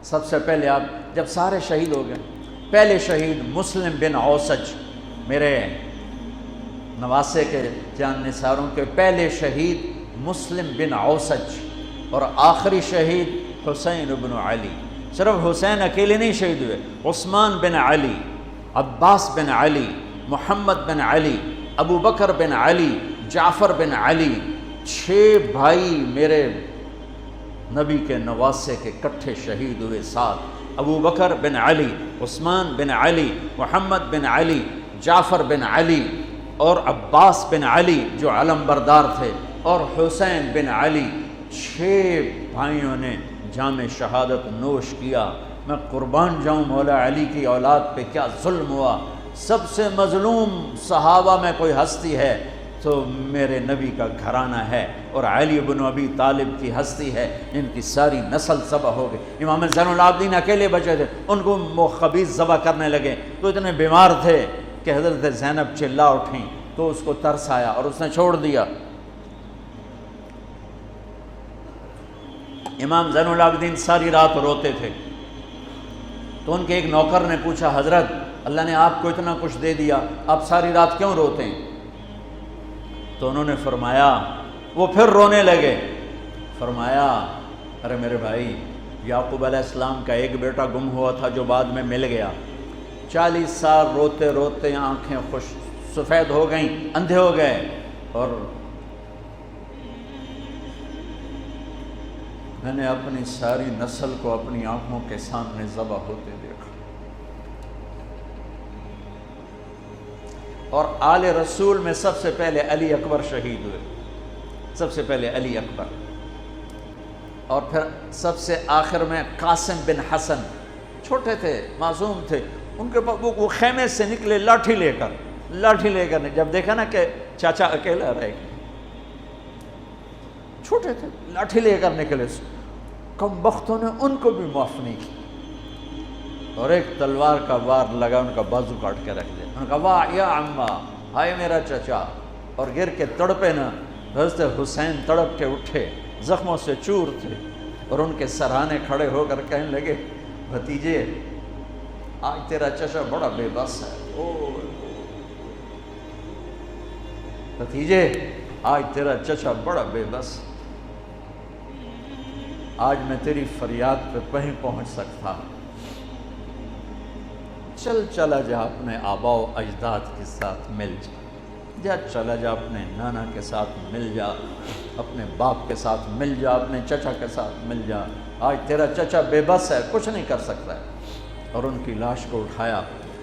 سب سے پہلے آپ جب سارے شہید ہو گئے، پہلے شہید مسلم بن اوسج، میرے نواسے کے جان نثاروں کے پہلے شہید مسلم بن اوسج، اور آخری شہید حسین بن علی۔ صرف حسین اکیلے نہیں شہید ہوئے، عثمان بن علی، عباس بن علی، محمد بن علی، ابو بکر بن علی، جعفر بن علی، 6 بھائی میرے نبی کے نواسے کے کٹھے شہید ہوئے ساتھ، ابو بکر بن علی، عثمان بن علی، محمد بن علی، جعفر بن علی، اور عباس بن علی جو علم بردار تھے، اور حسین بن علی۔ 6 بھائیوں نے جام شہادت نوش کیا۔ میں قربان جاؤں مولا علی کی اولاد پہ کیا ظلم ہوا۔ سب سے مظلوم صحابہ میں کوئی ہستی ہے تو میرے نبی کا گھرانہ ہے، اور علی بن ابی طالب کی ہستی ہے جن کی ساری نسل ذبح ہو گئی۔ امام زین العابدین اکیلے بچے تھے، ان کو خبیث ذبح کرنے لگے تو اتنے بیمار تھے کہ حضرت زینب چلا اٹھیں تو اس کو ترس آیا اور اس نے چھوڑ دیا۔ امام زین العابدین ساری رات روتے تھے تو ان کے ایک نوکر نے پوچھا، حضرت اللہ نے آپ کو اتنا کچھ دے دیا، آپ ساری رات کیوں روتے ہیں؟ تو انہوں نے فرمایا، وہ پھر رونے لگے، فرمایا ارے میرے بھائی، یعقوب علیہ السلام کا ایک بیٹا گم ہوا تھا جو بعد میں مل گیا، 40 سال روتے روتے آنکھیں سفید ہو گئیں، اندھے ہو گئے، اور میں نے اپنی ساری نسل کو اپنی آنکھوں کے سامنے ذبح ہوتے دیکھا۔ اور آل رسول میں سب سے پہلے علی اکبر شہید ہوئے، سب سے پہلے علی اکبر، اور پھر سب سے آخر میں قاسم بن حسن، چھوٹے تھے، معصوم تھے، ان کے پاس وہ خیمے سے نکلے لاٹھی لے کر جب دیکھا نا کہ چاچا اکیلا رہ گیا، چھوٹے تھے، لاٹھی لے کر نکلے، کم بختوں نے ان کو بھی معاف نہیں کی، اور ایک تلوار کا وار لگا ان کا بازو کاٹ کے رکھ دیا۔ انہوں نے کہا واہ یا عمہ، ہائے میرا چچا، اور گر کے تڑپے نا۔ حضرت حسین تڑپ کے اٹھے، زخموں سے چور تھے، اور ان کے سرہانے کھڑے ہو کر کہنے لگے، بھتیجے آج تیرا چچا بڑا بے بس ہے، بھتیجے آج تیرا چچا بڑا بے بس، آج میں تیری فریاد پہ کہیں پہنچ سکتا، چلا جا اپنے آباء و اجداد کے ساتھ مل جا، چلا جا اپنے نانا کے ساتھ مل جا، اپنے باپ کے ساتھ مل جا، اپنے چچا کے ساتھ مل جا، آج تیرا چچا بے بس ہے، کچھ نہیں کر سکتا ہے۔ اور ان کی لاش کو اٹھایا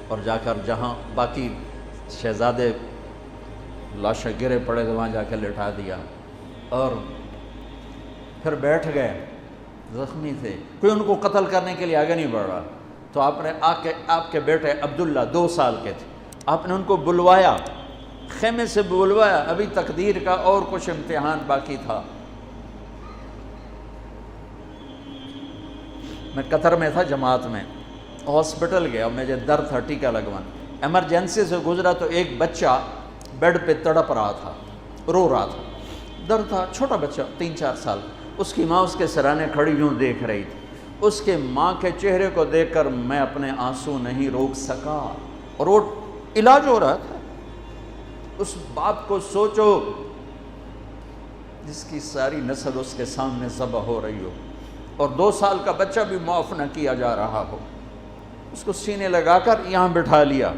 اور جا کر جہاں باقی شہزادے لاشیں گرے پڑے تو وہاں جا کے لٹا دیا، اور پھر بیٹھ گئے، زخمی تھے، کوئی ان کو قتل کرنے کے لیے آگے نہیں بڑھ رہا، تو آپ نے آپ کے بیٹے عبداللہ 2 سال کے تھے، آپ نے ان کو بلوایا، خیمے سے بلوایا، ابھی تقدیر کا اور کچھ امتحان باقی تھا۔ میں قطر میں تھا جماعت میں، ہاسپٹل گیا، مجھے درد تھا ٹیکا لگوان، ایمرجنسی سے گزرا تو ایک بچہ بیڈ پہ تڑپ رہا تھا، رو رہا تھا، درد تھا، چھوٹا بچہ 3-4 سال، اس کی ماں اس کے سرانے کھڑی یوں دیکھ رہی تھی، اس کے ماں کے چہرے کو دیکھ کر میں اپنے آنسو نہیں روک سکا، اور وہ علاج ہو رہا تھا۔ اس باپ کو سوچو جس کی ساری نسل اس کے سامنے ذبح ہو رہی ہو، اور 2 سال کا بچہ بھی معاف نہ کیا جا رہا ہو، اس کو سینے لگا کر یہاں بٹھا لیا،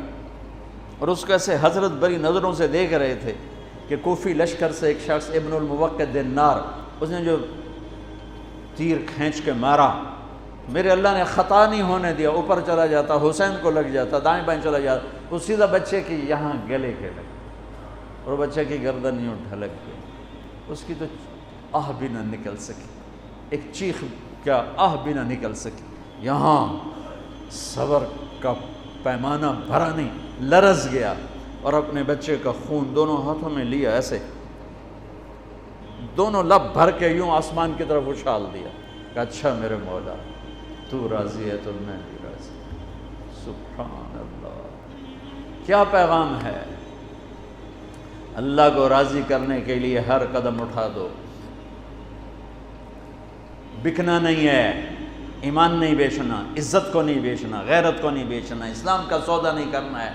اور اس کو ایسے حضرت بری نظروں سے دیکھ رہے تھے کہ کوفی لشکر سے ایک شخص ابن الموقد النار، اس نے جو تیر کھینچ کے مارا، میرے اللہ نے خطا نہیں ہونے دیا، اوپر چلا جاتا، حسین کو لگ جاتا، دائیں بائیں چلا جاتا، وہ سیدھا بچے کی یہاں گلے کے لگے، اور بچے کی گردن یوں ڈھلک گئی، اس کی تو آہ بھی نہ نکل سکی، ایک چیخ کیا آہ بھی نہ نکل سکی، یہاں صبر کا پیمانہ بھرا نہیں، لرز گیا، اور اپنے بچے کا خون دونوں ہاتھوں میں لیا، ایسے دونوں لب بھر کے یوں آسمان کی طرف اچھال دیا کہ اچھا میرے مولا تو راضی ہے تو میں بھی راضی۔ سبحان اللہ، کیا پیغام ہے! اللہ کو راضی کرنے کے لیے ہر قدم اٹھا دو، بکنا نہیں ہے، ایمان نہیں بیچنا، عزت کو نہیں بیچنا، غیرت کو نہیں بیچنا، اسلام کا سودا نہیں کرنا ہے،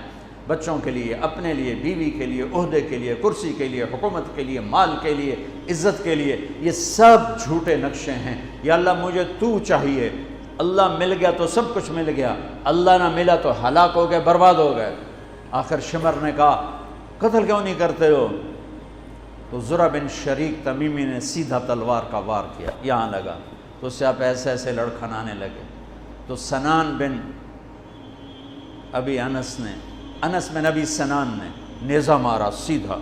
بچوں کے لیے، اپنے لیے، بیوی کے لیے، عہدے کے لیے، کرسی کے لیے، حکومت کے لیے، مال کے لیے، عزت کے لیے، یہ سب جھوٹے نقشے ہیں۔ یا اللہ مجھے تو چاہیے، اللہ مل گیا تو سب کچھ مل گیا، اللہ نہ ملا تو ہلاک ہو گئے، برباد ہو گئے۔ آخر شمر نے کہا قتل کیوں نہیں کرتے ہو؟ تو زرع بن شریک تمیمی نے سیدھا تلوار کا وار کیا، یہاں لگا تو اس سے آپ ایسے ایسے لڑکھنانے لگے۔ تو سنان بن ابی انس بن ابی سنان نے نیزہ مارا سیدھا،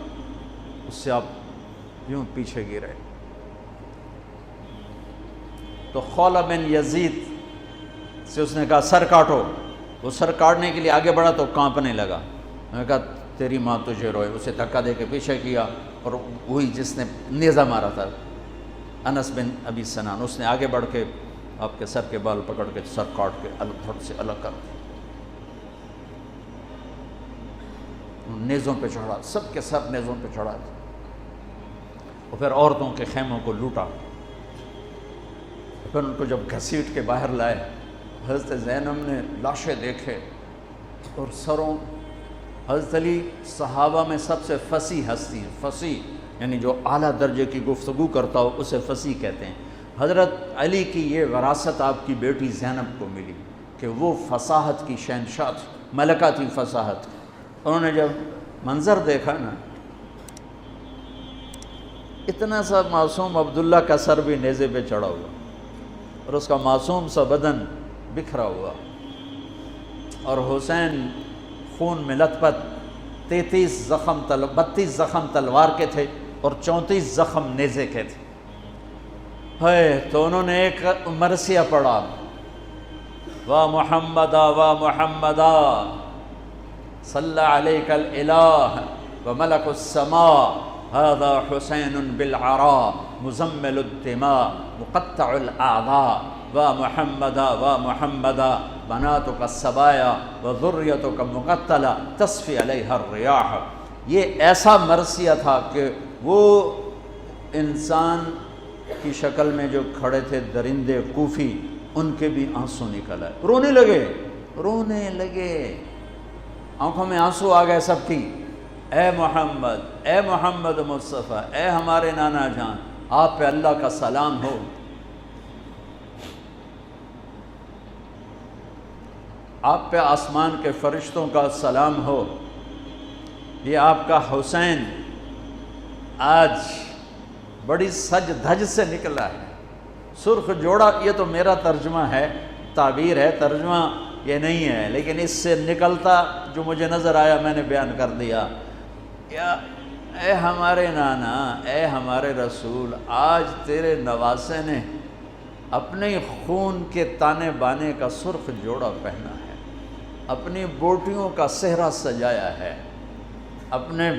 اس سے آپ یوں پیچھے گرے۔ تو خولہ بن یزید سے اس نے کہا سر کاٹو، وہ سر کاٹنے کے لیے آگے بڑھا تو کانپنے لگا۔ میں نے کہا تیری ماں تجھے روئے، اسے دھکا دے کے پیچھے کیا، اور وہی جس نے نیزہ مارا تھا انس بن ابی سنان، اس نے آگے بڑھ کے آپ کے سر کے بال پکڑ کے سر کاٹ کے دھڑ سے الگ کر دیا، نیزوں پہ چڑھا، سب کے سر نیزوں پہ چڑھا دیا، اور پھر عورتوں کے خیموں کو لوٹا، پھر ان کو جب گھسیٹ کے باہر لائے، حضرت زینب نے لاشیں دیکھے اور سروں، حضرت علی صحابہ میں سب سے فصیح ہستی ہیں، فصیح یعنی جو اعلیٰ درجے کی گفتگو کرتا ہو اسے فصیح کہتے ہیں۔ حضرت علی کی یہ وراثت آپ کی بیٹی زینب کو ملی کہ وہ فصاحت کی شہنشاہ تھی، ملکہ تھی فصاحت۔ انہوں نے جب منظر دیکھا نا، اتنا سا معصوم عبداللہ کا سر بھی نیزے پہ چڑھا ہوا اور اس کا معصوم سا بدن بکھرا ہوا، اور حسین خون میں لت پت، 32 زخم تلوار کے تھے اور 34 زخم نیزے کے تھے۔ تو انہوں نے ایک مرثیہ پڑھا، وا محمدا وا محمدا صلی علیک الالہ وملک السماء هذا حسین بالعراء مزمل الدماء مقطع الاعضاء وا محمدا وا محمدا بناتک السبایا وذریتک مقتلہ تصفی علیہ الریاح۔ یہ ایسا مرثیہ تھا کہ وہ انسان کی شکل میں جو کھڑے تھے درندے کوفی، ان کے بھی آنسو نکل آئے، رونے لگے، آنکھوں میں آنسو آ گئے سب کی۔ اے محمد مصطفیٰ، اے ہمارے نانا جان، آپ پہ اللہ کا سلام ہو، آپ پہ آسمان کے فرشتوں کا سلام ہو، یہ آپ کا حسین آج بڑی سج دھج سے نکلا ہے، سرخ جوڑا۔ یہ تو میرا ترجمہ ہے، تعبیر ہے، ترجمہ یہ نہیں ہے، لیکن اس سے نکلتا جو مجھے نظر آیا میں نے بیان کر دیا۔ یا اے ہمارے نانا، اے ہمارے رسول، آج تیرے نواسے نے اپنے خون کے تانے بانے کا سرخ جوڑا پہنا ہے، اپنی بوٹیوں کا صحرا سجایا ہے، اپنے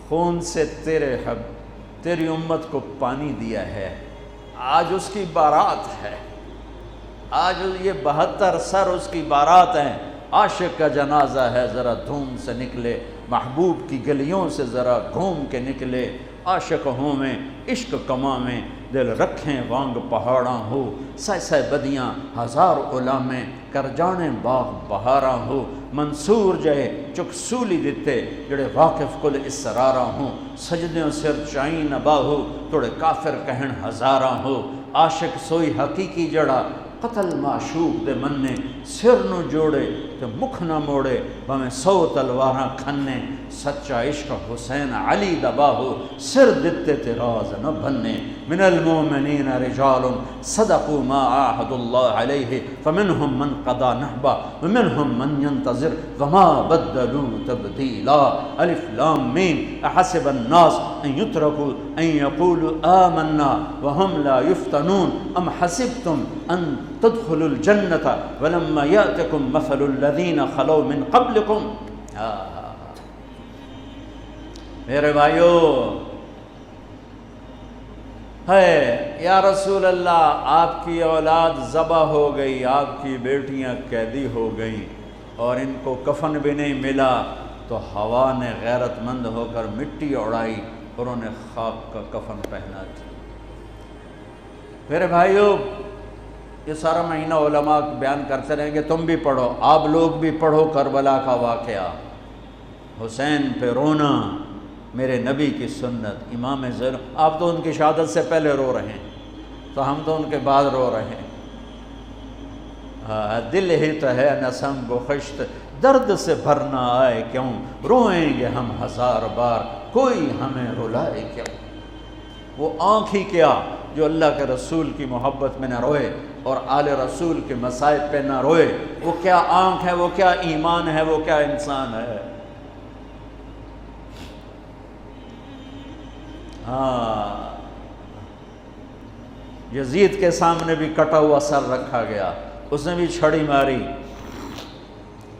خون سے تیری امت کو پانی دیا ہے، آج اس کی بارات ہے، آج یہ 72 سر اس کی بارات ہیں۔ عاشق کا جنازہ ہے، ذرا دھوم سے نکلے، محبوب کی گلیوں سے ذرا گھوم کے نکلے، عاشق ہوں میں عشق کماں میں دل رکھیں وانگ پہاڑاں ہو، سہ بدیاں ہزار علامیں کر جانے باغ بہاراں ہو، منصور جہے چک سولی دیتے جڑے واقف کل اسراراں ہوں، سجدیوں سر چائیں نبا ہو توڑے کافر کہن ہزاراں ہو، عاشق سوئی حقیقی جڑا قتل معشوق دے مننے، سر نو جوڑے تے مکھ نہ موڑے، بھویں 100 تلواراں کھنے، سچا عشق حسین علی دبا ہو، سر دتے تے راز نہ بھنے، من المومنین رجال صدقوا ما عاہدوا اللہ علیہ فمنہم من قضا نحبا ومنہم من ينتظر وما بدلوا تبدیلا۔ الف لام میم احسب الناس ان یترکوا ان یقولوا آمنا وهم لا یفتنون ام حسبتم ان تدخلوا الجنة ولما يأتكم مثل الذين خلوا من قبلكم۔ میرے بھائیو، ہے یا رسول اللہ، آپ کی اولاد ذبح ہو گئی، آپ کی بیٹیاں قیدی ہو گئیں اور ان کو کفن بھی نہیں ملا، تو ہوا نے غیرت مند ہو کر مٹی اڑائی اور انہیں خاک کا کفن پہنا دیا۔ میرے بھائیو، یہ سارا مہینہ علماء بیان کرتے رہیں گے، تم بھی پڑھو، آپ لوگ بھی پڑھو کربلا کا واقعہ، حسین پہ رونا، میرے نبی کی سنت، امام زین۔ آپ تو ان کی شہادت سے پہلے رو رہے ہیں، تو ہم تو ان کے بعد رو رہے ہیں۔ دل ہی تو ہے نہ سنگ و خشت، درد سے بھرنا آئے کیوں، روئیں گے ہم ہزار بار، کوئی ہمیں رلائے کیوں۔ وہ آنکھ ہی کیا جو اللہ کے رسول کی محبت میں نہ روئے اور آل رسول کے مصائب پہ نہ روئے، وہ کیا آنکھ ہے، وہ کیا ایمان ہے، وہ کیا انسان ہے۔ یزید کے سامنے بھی کٹا ہوا سر رکھا گیا، اس نے بھی چھڑی ماری،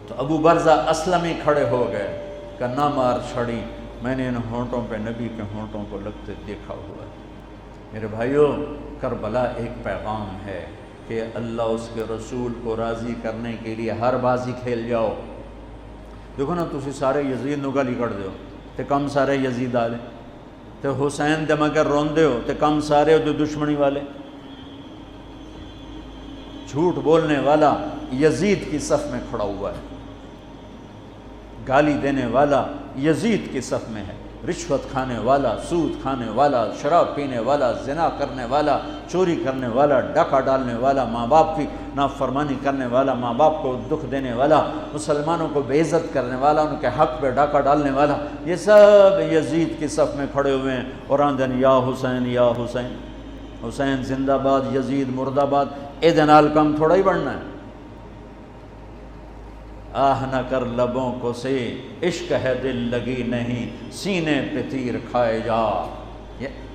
تو ابو برزہ اسلمی کھڑے ہو گئے کہ نہ مار چھڑی، میں نے ان ہونٹوں پہ نبی کے ہونٹوں کو لگتے دیکھا ہوا ہے۔ میرے بھائیوں، کربلا ایک پیغام ہے کہ اللہ اس کے رسول کو راضی کرنے کے لیے ہر بازی کھیل جاؤ۔ دیکھو نا، تسی سارے یزید نو گالی کر دیو تے کم سارے یزید آلے، تے حسین دے مگر روندے ہو تے کم سارے جو دشمنی والے۔ جھوٹ بولنے والا یزید کی صف میں کھڑا ہوا ہے، گالی دینے والا یزید کی صف میں ہے، رشوت کھانے والا، سود کھانے والا، شراب پینے والا، زنا کرنے والا، چوری کرنے والا، ڈاکہ ڈالنے والا، ماں باپ کی نافرمانی کرنے والا، ماں باپ کو دکھ دینے والا، مسلمانوں کو بے عزت کرنے والا، ان کے حق پہ ڈاکہ ڈالنے والا، یہ سب یزید کی صف میں کھڑے ہوئے ہیں اور آندن یا حسین یا حسین، حسین زندہ باد، یزید مرد آباد۔ اے دنال کم تھوڑا ہی بڑھنا ہے۔ آہ نہ کر لبوں کو سے، عشق ہے دل لگی نہیں، سینے پہ تیر کھائے جا،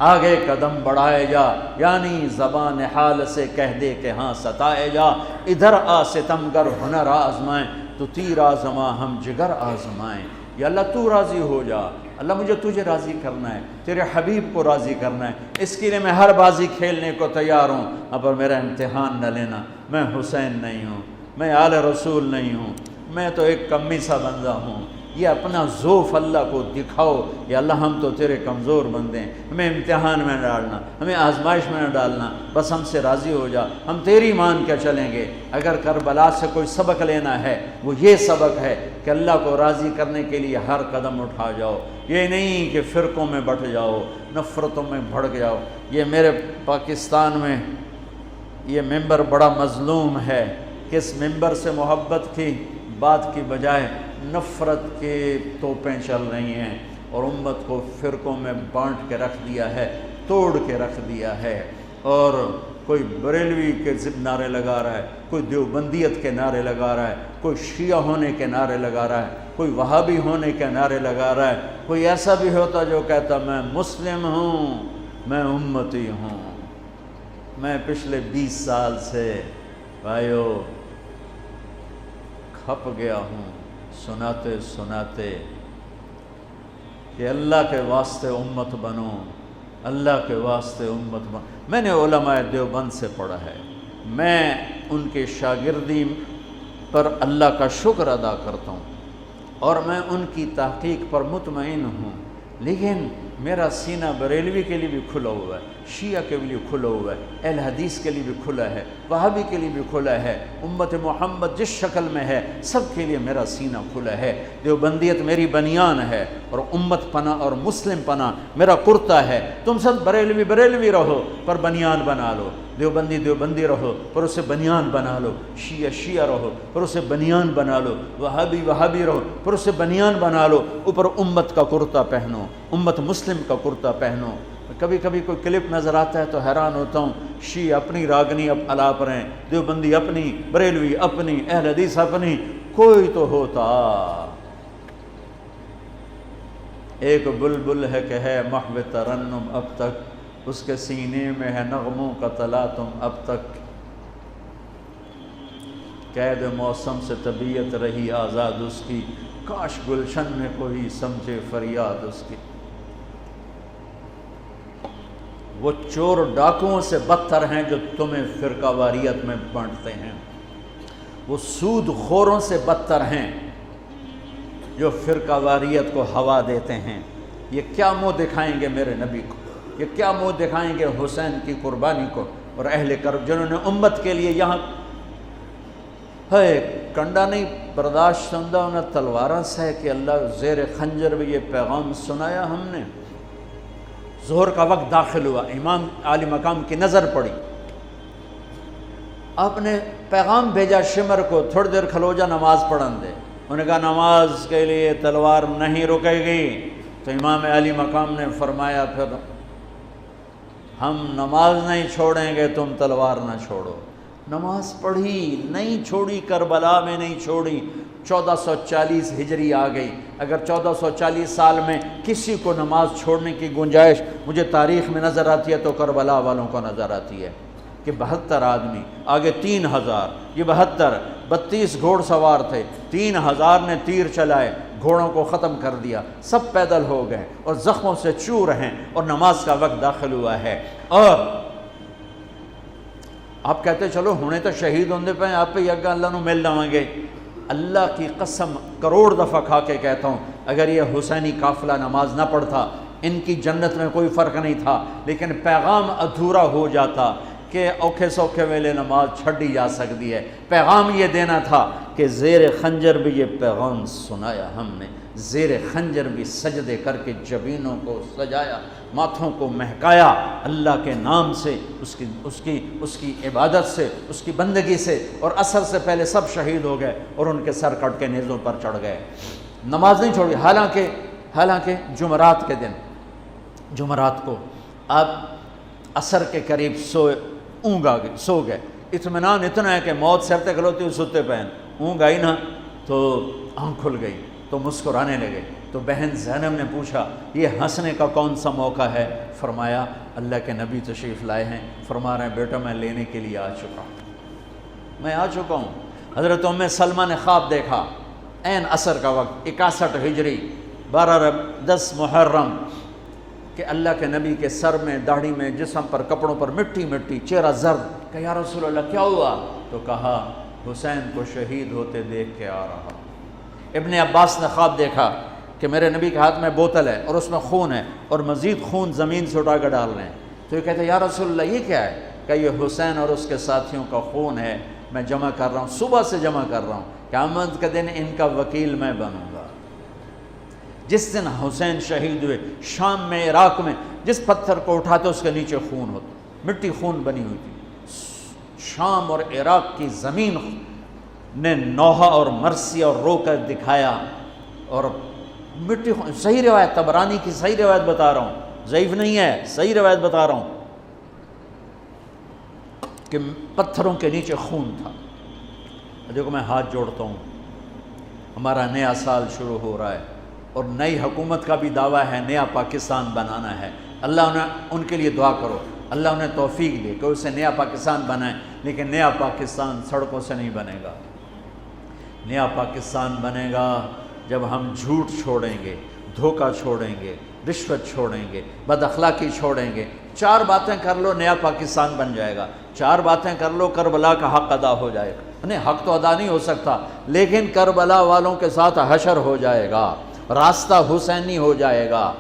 آگے قدم بڑھائے جا، یعنی زبان حال سے کہہ دے کہ ہاں ستائے جا، ادھر آ ستمگر ہنر آزمائیں، تو تیر آزما ہم جگر آزمائیں۔ یا اللہ تو راضی ہو جا، اللہ مجھے تجھے راضی کرنا ہے، تیرے حبیب کو راضی کرنا ہے، اس کے لیے میں ہر بازی کھیلنے کو تیار ہوں، پر میرا امتحان نہ لینا، میں حسین نہیں ہوں، میں آل رسول نہیں ہوں، میں تو ایک کمی سا بندہ ہوں، یہ اپنا ذوف اللہ کو دکھاؤ، یا اللہ ہم تو تیرے کمزور بندے ہیں، ہمیں امتحان میں نہ ڈالنا، ہمیں آزمائش میں نہ ڈالنا، بس ہم سے راضی ہو جا، ہم تیری مان کے چلیں گے۔ اگر کربلا سے کوئی سبق لینا ہے وہ یہ سبق ہے کہ اللہ کو راضی کرنے کے لیے ہر قدم اٹھا جاؤ، یہ نہیں کہ فرقوں میں بٹ جاؤ، نفرتوں میں بھڑک جاؤ۔ یہ میرے پاکستان میں یہ ممبر بڑا مظلوم ہے کہ اس ممبر سے محبت کی بات کی بجائے نفرت کے توپیں چل رہی ہیں اور امت کو فرقوں میں بانٹ کے رکھ دیا ہے، توڑ کے رکھ دیا ہے، اور کوئی بریلوی کے نعرے لگا رہا ہے، کوئی دیوبندیت کے نعرے لگا رہا ہے، کوئی شیعہ ہونے کے نعرے لگا رہا ہے، کوئی وہابی ہونے کے نعرے لگا رہا ہے، کوئی ایسا بھی ہوتا جو کہتا میں مسلم ہوں، میں امتی ہوں۔ میں پچھلے 20 سال سے بھائیو کھپ گیا ہوں سناتے سناتے کہ اللہ کے واسطے امت بنو، اللہ کے واسطے امت بنو۔ میں نے علماء دیوبند سے پڑھا ہے، میں ان کے شاگردی پر اللہ کا شکر ادا کرتا ہوں اور میں ان کی تحقیق پر مطمئن ہوں، لیکن میرا سینہ بریلوی کے لیے بھی کھلا ہوا ہے، شیعہ کے لیے کھلا ہوا ہے، اہل حدیث کے لیے بھی کھلا ہے، وہابی کے لیے بھی کھلا ہے، امت محمد جس شکل میں ہے سب کے لیے میرا سینہ کھلا ہے۔ دیوبندیت میری بنیان ہے اور امت پناہ اور مسلم پناہ میرا کرتا ہے۔ تم سب بریلوی بریلوی رہو پر بنیان بنا لو، دیوبندی دیوبندی رہو پر اسے بنیان بنا لو، شیعہ شیعہ رہو پر اسے بنیان بنا لو، وہابی وہابی رہو پر اسے بنیان بنا لو، اوپر امت کا کرتا پہنو، امت مسلم کا کرتا پہنو۔ کبھی کبھی کوئی کلپ نظر آتا ہے تو حیران ہوتا ہوں، شیعہ اپنی راگنی اب الاپ رہے ہیں، دیوبندی اپنی، بریلوی اپنی، اہل حدیث اپنی، کوئی تو ہوتا۔ ایک بلبل ہے کہ ہے محو ترنم اب تک، اس کے سینے میں ہے نغموں کا تلاطم اب تک، قید موسم سے طبیعت رہی آزاد اس کی، کاش گلشن میں کوئی سمجھے فریاد اس کی۔ وہ چور ڈاکوؤں سے بدتر ہیں جو تمہیں فرقہ واریت میں بانٹتے ہیں، وہ سود خوروں سے بدتر ہیں جو فرقہ واریت کو ہوا دیتے ہیں۔ یہ کیا منہ دکھائیں گے میرے نبی کو، یہ کیا منہ دکھائیں گے حسین کی قربانی کو، اور اہل کرب جنہوں نے امت کے لیے یہاں ہے کنڈا نہیں برداشت ہوندہ انہیں تلوارہ سے کہ اللہ زیر خنجر بھی یہ پیغام سنایا ہم نے۔ ظہر کا وقت داخل ہوا، امام عالی مقام کی نظر پڑی، آپ نے پیغام بھیجا شمر کو تھوڑی دیر کھلو جا نماز پڑھن دے، انہوں نے کہا نماز کے لیے تلوار نہیں رکے گی۔ تو امام علی مقام نے فرمایا پھر ہم نماز نہیں چھوڑیں گے، تم تلوار نہ چھوڑو۔ نماز پڑھی، نہیں چھوڑی، کربلا میں نہیں چھوڑی۔ 1440 ہجری آ گئی۔ اگر 1440 سال میں کسی کو نماز چھوڑنے کی گنجائش مجھے تاریخ میں نظر آتی ہے تو کربلا والوں کو نظر آتی ہے کہ 72 آدمی، آگے 3000، یہ 72، 32 گھوڑ سوار تھے، 3000 نے تیر چلائے، گھوڑوں کو ختم کر دیا، سب پیدل ہو گئے اور زخموں سے چور ہیں، اور نماز کا وقت داخل ہوا ہے۔ اور آپ کہتے چلو ہونے تو شہید ہوندے پہ آپ پہ یگا اللہ نو مل جاؤں گے۔ اللہ کی قسم کروڑ دفعہ کھا کے کہتا ہوں، اگر یہ حسینی قافلہ نماز نہ پڑھتا ان کی جنت میں کوئی فرق نہیں تھا، لیکن پیغام ادھورا ہو جاتا کہ اوکھے سوکھے ویلے نماز چھڑی جا سکتی ہے۔ پیغام یہ دینا تھا کہ زیر خنجر بھی یہ پیغام سنایا ہم نے، زیر خنجر بھی سجدے کر کے جبینوں کو سجایا، ماتھوں کو مہکایا اللہ کے نام سے، اس کی عبادت سے، اس کی بندگی سے، اور عصر سے پہلے سب شہید ہو گئے اور ان کے سر کٹ کے نیزوں پر چڑھ گئے۔ نماز نہیں چھوڑی، حالانکہ جمعرات کے دن، جمعرات کو آپ عصر کے قریب سو گئے، اطمینان اتنا ہے کہ موت سر تے کھلوتی ہوئی ستے پہن، اونگ آئی نا تو آنکھ کھل گئی تو مسکرانے لگے۔ تو بہن زینب نے پوچھا یہ ہنسنے کا کون سا موقع ہے؟ فرمایا اللہ کے نبی تشریف لائے ہیں، فرما رہے ہیں بیٹا میں لینے کے لیے آ چکا ہوں۔ حضرت ام سلمہ نے خواب دیکھا، عین عصر کا وقت، 61 ہجری، 10 محرم، کہ اللہ کے نبی کے سر میں، داڑھی میں، جسم پر، کپڑوں پر مٹی، چہرہ زرد۔ کہ یا رسول اللہ کیا ہوا؟ تو کہا حسین کو شہید ہوتے دیکھ کے آ رہا۔ ابن عباس نے خواب دیکھا کہ میرے نبی کے ہاتھ میں بوتل ہے اور اس میں خون ہے اور مزید خون زمین سے اٹھا کر ڈال رہے ہیں۔ تو یہ کہتے ہیں یا رسول اللہ یہ کیا ہے؟ کہ یہ حسین اور اس کے ساتھیوں کا خون ہے، میں جمع کر رہا ہوں، صبح سے جمع کر رہا ہوں، قیامت کے دن ان کا وکیل میں بنوں گا۔ جس دن حسین شہید ہوئے شام میں، عراق میں، جس پتھر کو اٹھاتے اس کے نیچے خون ہوتا، مٹی خون بنی ہوئی تھی۔ شام اور عراق کی زمین نے نوحہ اور مرثیہ اور رو کر دکھایا، اور مٹی خون، صحیح روایت، طبرانی کی صحیح روایت بتا رہا ہوں، ضعیف نہیں ہے، صحیح روایت بتا رہا ہوں کہ پتھروں کے نیچے خون تھا۔ دیکھو میں ہاتھ جوڑتا ہوں، ہمارا نیا سال شروع ہو رہا ہے اور نئی حکومت کا بھی دعویٰ ہے، نیا پاکستان بنانا ہے۔ اللہ ان کے لیے دعا کرو، اللہ انہیں توفیق دے کہ اسے نیا پاکستان بنائیں، لیکن نیا پاکستان سڑکوں سے نہیں بنے گا۔ نیا پاکستان بنے گا جب ہم جھوٹ چھوڑیں گے، دھوکہ چھوڑیں گے، رشوت چھوڑیں گے، بد اخلاقی چھوڑیں گے۔ 4 باتیں کر لو نیا پاکستان بن جائے گا، 4 باتیں کر لو کربلا کا حق ادا ہو جائے گا۔ نہیں، حق تو ادا نہیں ہو سکتا، لیکن کربلا والوں کے ساتھ حشر ہو جائے گا، راستہ حسینی ہو جائے گا،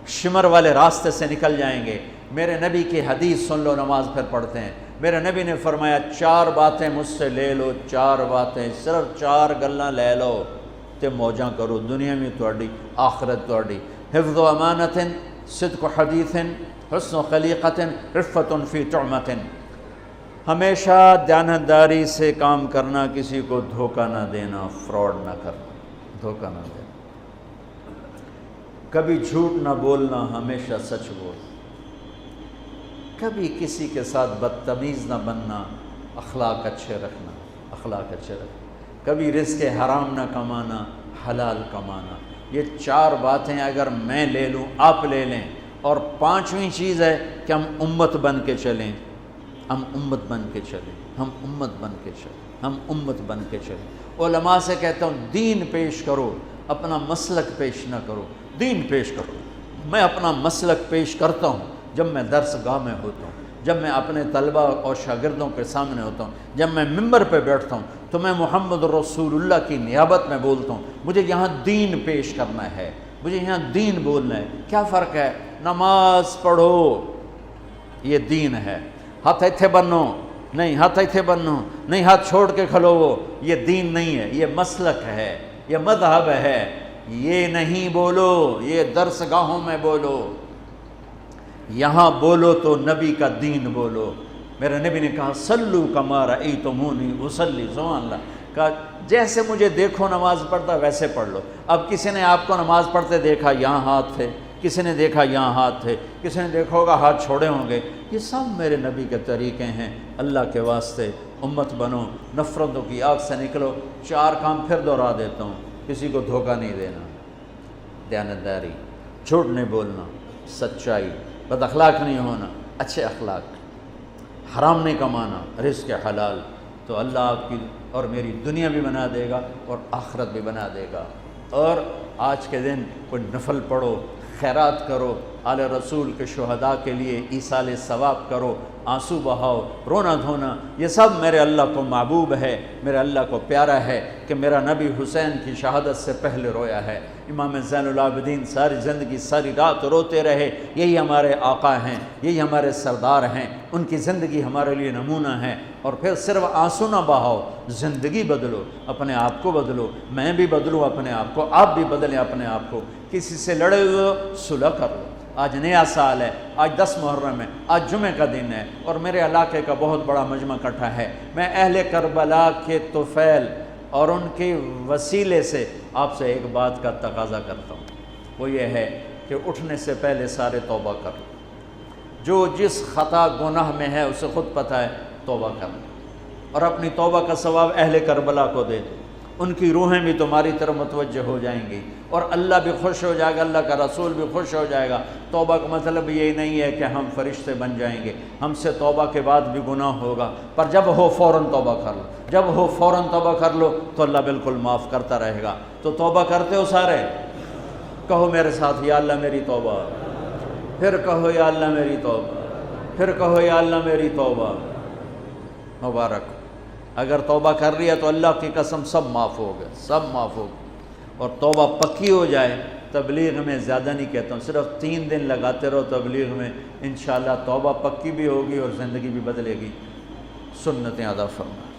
شمر والے راستے سے نکل جائیں گے۔ میرے نبی کی حدیث سن لو، نماز پھر پڑھتے ہیں۔ میرے نبی نے فرمایا 4 باتیں مجھ سے لے لو، 4 باتیں، صرف 4 گلاں لے لو تے موجاں کرو، دنیا میں تہاڈی، آخرت تہاڈی۔ حفظ و امانت، صدق و حدیث، حسن و خلیقت، رفت فی طعمت۔ ہمیشہ دیانتداری سے کام کرنا، کسی کو دھوکہ نہ دینا، فراڈ نہ کرنا، دھوکہ نہ دینا، کبھی جھوٹ نہ بولنا، ہمیشہ سچ بولنا، کبھی کسی کے ساتھ بدتمیز نہ بننا، اخلاق اچھے رکھنا، کبھی رزق حرام نہ کمانا، حلال کمانا۔ یہ 4 باتیں اگر میں لے لوں، آپ لے لیں، اور 5ویں چیز ہے کہ ہم امت بن کے چلیں، ہم امت بن کے چلیں۔ علماء سے کہتا ہوں دین پیش کرو، اپنا مسلک پیش نہ کرو، دین پیش کرو۔ میں اپنا مسلک پیش کرتا ہوں جب میں درس گاہ میں ہوتا ہوں، جب میں اپنے طلبہ اور شاگردوں کے سامنے ہوتا ہوں، جب میں ممبر پہ بیٹھتا ہوں تو میں محمد رسول اللہ کی نیابت میں بولتا ہوں۔ مجھے یہاں دین پیش کرنا ہے، مجھے یہاں دین بولنا ہے۔ کیا فرق ہے؟ نماز پڑھو، یہ دین ہے، ہاتھ ایتھے بنو نہیں، ہاتھ ایتھے بنو نہیں، ہاتھ چھوڑ کے کھلو، وہ یہ دین نہیں ہے، یہ مسلک ہے، یہ مذہب ہے، یہ نہیں بولو، یہ درس گاہوں میں بولو، یہاں بولو تو نبی کا دین بولو۔ میرے نبی نے کہا صلو کما رأیتمونی اصلی، سبحان اللہ، کہا جیسے مجھے دیکھو نماز پڑھتا ویسے پڑھ لو۔ اب کسی نے آپ کو نماز پڑھتے دیکھا یہاں ہاتھ تھے، کسی نے دیکھا یہاں ہاتھ تھے، کسی نے دیکھا ہوگا ہاتھ چھوڑے ہوں گے، یہ سب میرے نبی کے طریقے ہیں۔ اللہ کے واسطے امت بنو، نفرتوں کی آگ سے نکلو۔ 4 کام پھر دہرا دیتا ہوں، کسی کو دھوکہ نہیں دینا، دیانتداری، جھوٹ نہیں بولنا، سچائی، بد اخلاق نہیں ہونا، اچھے اخلاق، حرام نہیں کمانا، رزق حلال، تو اللہ آپ کی اور میری دنیا بھی بنا دے گا اور آخرت بھی بنا دے گا۔ اور آج کے دن کوئی نفل پڑھو، خیرات کرو، آل رسول کے شہداء کے لیے ایصال ثواب کرو، آنسو بہاؤ، رونا دھونا، یہ سب میرے اللہ کو محبوب ہے، میرے اللہ کو پیارا ہے کہ میرا نبی حسین کی شہادت سے پہلے رویا ہے۔ امام زین العابدین ساری زندگی ساری رات روتے رہے، یہی ہمارے آقا ہیں، یہی ہمارے سردار ہیں، ان کی زندگی ہمارے لیے نمونہ ہے۔ اور پھر صرف آنسو نہ بہاؤ، زندگی بدلو، اپنے آپ کو بدلو، میں بھی بدلوں اپنے آپ کو، آپ بھی بدلیں اپنے آپ کو۔ کسی سے لڑے ہوئے ہو صلح کر لو، آج نیا سال ہے، آج 10 محرم ہے، آج جمعہ کا دن ہے، اور میرے علاقے کا بہت بڑا مجمع اکٹھا ہے۔ میں اہل کربلا کے طفیل اور ان کے وسیلے سے آپ سے ایک بات کا تقاضا کرتا ہوں، وہ یہ ہے کہ اٹھنے سے پہلے سارے توبہ کر لو۔ جو جس خطا گناہ میں ہے اسے خود پتہ ہے، توبہ کر لو، اور اپنی توبہ کا ثواب اہل کربلا کو دے دو۔ ان کی روحیں بھی تمہاری طرف متوجہ ہو جائیں گی، اور اللہ بھی خوش ہو جائے گا، اللہ کا رسول بھی خوش ہو جائے گا۔ توبہ کا مطلب یہ نہیں ہے کہ ہم فرشتے بن جائیں گے، ہم سے توبہ کے بعد بھی گناہ ہوگا، پر جب ہو فوراً توبہ کر لو، جب ہو فوراً توبہ کر لو تو اللہ بالکل معاف کرتا رہے گا۔ تو توبہ کرتے ہو سارے؟ کہو میرے ساتھ، یا اللہ میری توبہ، پھر کہو یا اللہ میری توبہ، پھر کہو یا اللہ میری توبہ۔ مبارک، اگر توبہ کر رہی ہے تو اللہ کی قسم سب معاف ہو گئے، سب معاف ہو گئے۔ اور توبہ پکی ہو جائے، تبلیغ میں زیادہ نہیں کہتا ہوں، صرف 3 دن لگاتے رہو تبلیغ میں، انشاءاللہ توبہ پکی بھی ہوگی اور زندگی بھی بدلے گی۔ سنتیں ادا فرمائیں۔